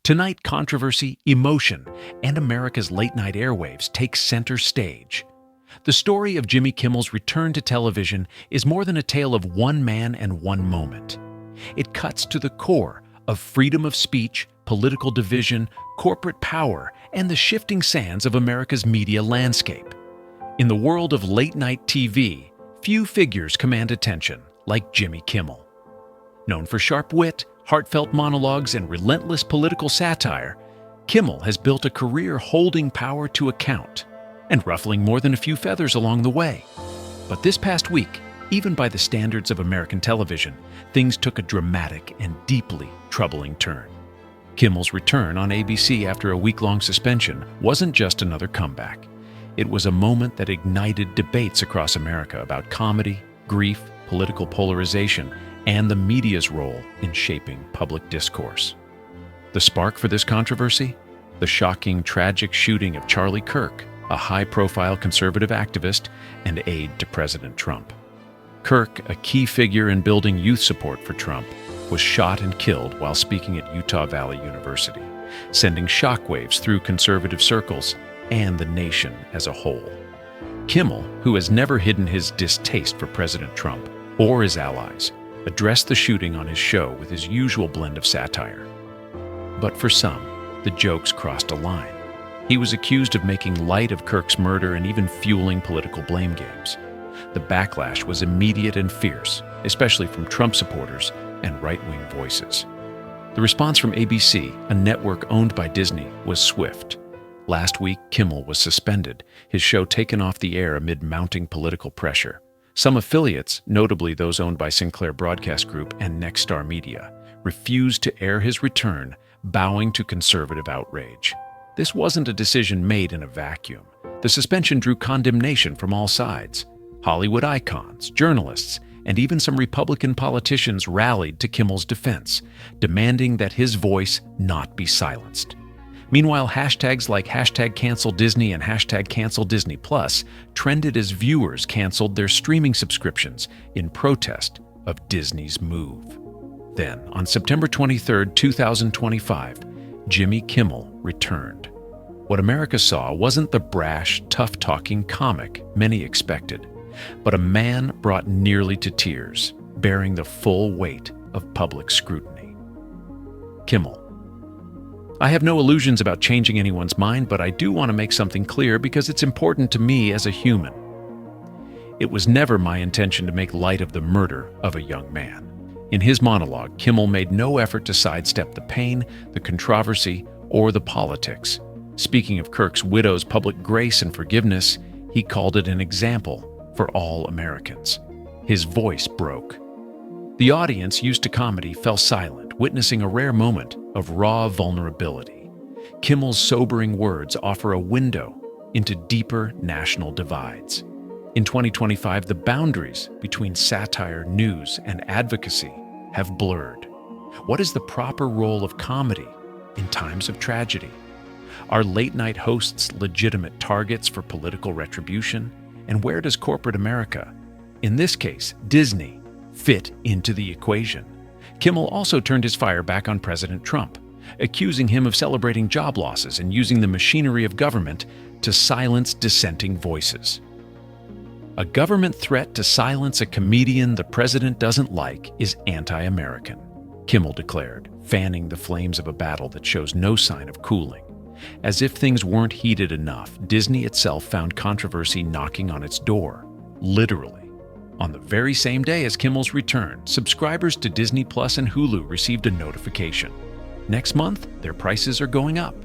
Tonight, controversy, emotion, and America's late-night airwaves take center stage. The story of Jimmy Kimmel's return to television is more than a tale of one man and one moment. It cuts to the core of freedom of speech, political division, corporate power, and the shifting sands of America's media landscape. In the world of late-night TV, few figures command attention like Jimmy Kimmel. Known for sharp wit, heartfelt monologues, and relentless political satire, Kimmel has built a career holding power to account and ruffling more than a few feathers along the way. But this past week, even by the standards of American television, things took a dramatic and deeply troubling turn. Kimmel's return on ABC after a week-long suspension wasn't just another comeback. It was a moment that ignited debates across America about comedy, grief, political polarization, and the media's role in shaping public discourse. The spark for this controversy? The shocking, tragic shooting of Charlie Kirk, a high-profile conservative activist and aide to President Trump. Kirk, a key figure in building youth support for Trump, was shot and killed while speaking at Utah Valley University, sending shockwaves through conservative circles and the nation as a whole. Kimmel, who has never hidden his distaste for President Trump or his allies, addressed the shooting on his show with his usual blend of satire. But for some, the jokes crossed a line. He was accused of making light of Kirk's murder and even fueling political blame games. The backlash was immediate and fierce, especially from Trump supporters and right-wing voices. The response from ABC, a network owned by Disney, was swift. Last week, Kimmel was suspended, his show taken off the air amid mounting political pressure. Some affiliates, notably those owned by Sinclair Broadcast Group and Nexstar Media, refused to air his return, bowing to conservative outrage. This wasn't a decision made in a vacuum. The suspension drew condemnation from all sides. Hollywood icons, journalists, and even some Republican politicians rallied to Kimmel's defense, demanding that his voice not be silenced. Meanwhile, hashtags like #CancelDisney and #CancelDisney+ trended as viewers canceled their streaming subscriptions in protest of Disney's move. Then, on September 23, 2025, Jimmy Kimmel returned. What America saw wasn't the brash, tough-talking comic many expected, but a man brought nearly to tears, bearing the full weight of public scrutiny. Kimmel. I have no illusions about changing anyone's mind, but I do want to make something clear because it's important to me as a human. It was never my intention to make light of the murder of a young man. In his monologue, Kimmel made no effort to sidestep the pain, the controversy, or the politics. Speaking of Kirk's widow's public grace and forgiveness, he called it an example for all Americans. His voice broke. The audience, used to comedy, fell silent, witnessing a rare moment of raw vulnerability. Kimmel's sobering words offer a window into deeper national divides. In 2025, the boundaries between satire, news, and advocacy have blurred. What is the proper role of comedy in times of tragedy? Are late-night hosts legitimate targets for political retribution? And where does corporate America, in this case Disney, fit into the equation? Kimmel also turned his fire back on President Trump, accusing him of celebrating job losses and using the machinery of government to silence dissenting voices. A government threat to silence a comedian the president doesn't like is anti-American, Kimmel declared, fanning the flames of a battle that shows no sign of cooling. As if things weren't heated enough, Disney itself found controversy knocking on its door, literally. On the very same day as Kimmel's return, subscribers to Disney Plus and Hulu received a notification. Next month, their prices are going up.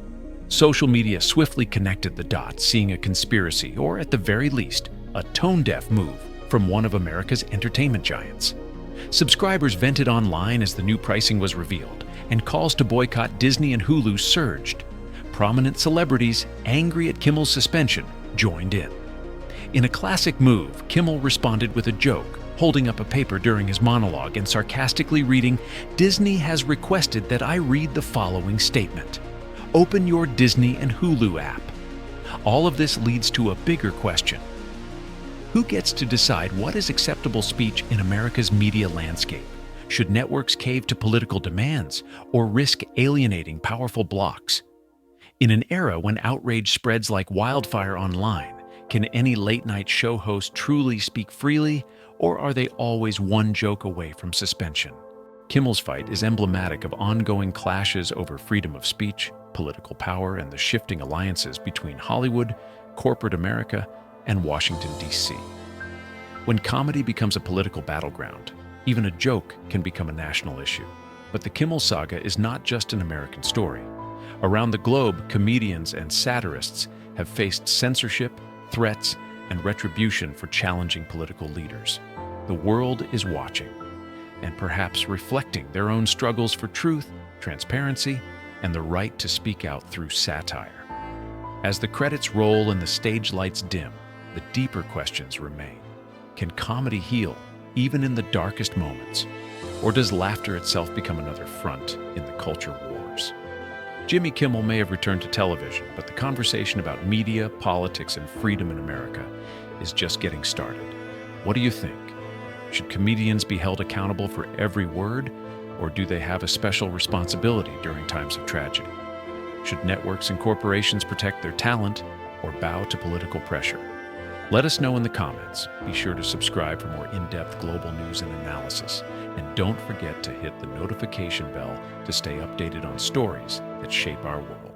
Social media swiftly connected the dots, seeing a conspiracy, or at the very least, a tone-deaf move from one of America's entertainment giants. Subscribers vented online as the new pricing was revealed, and calls to boycott Disney and Hulu surged. Prominent celebrities, angry at Kimmel's suspension, joined in. In a classic move, Kimmel responded with a joke, holding up a paper during his monologue and sarcastically reading, "Disney has requested that I read the following statement. Open your Disney and Hulu app." All of this leads to a bigger question. Who gets to decide what is acceptable speech in America's media landscape? Should networks cave to political demands or risk alienating powerful blocs? In an era when outrage spreads like wildfire online, can any late-night show host truly speak freely, or are they always one joke away from suspension? Kimmel's fight is emblematic of ongoing clashes over freedom of speech, political power, and the shifting alliances between Hollywood, corporate America, and Washington, D.C. When comedy becomes a political battleground, even a joke can become a national issue. But the Kimmel saga is not just an American story. Around the globe, comedians and satirists have faced censorship, threats, and retribution for challenging political leaders. The world is watching, and perhaps reflecting their own struggles for truth, transparency, and the right to speak out through satire. As the credits roll and the stage lights dim, the deeper questions remain. Can comedy heal, even in the darkest moments? Or does laughter itself become another front in the culture wars? Jimmy Kimmel may have returned to television, but the conversation about media, politics, and freedom in America is just getting started. What do you think? Should comedians be held accountable for every word, or do they have a special responsibility during times of tragedy? Should networks and corporations protect their talent or bow to political pressure? Let us know in the comments. Be sure to subscribe for more in-depth global news and analysis. And don't forget to hit the notification bell to stay updated on stories that shape our world.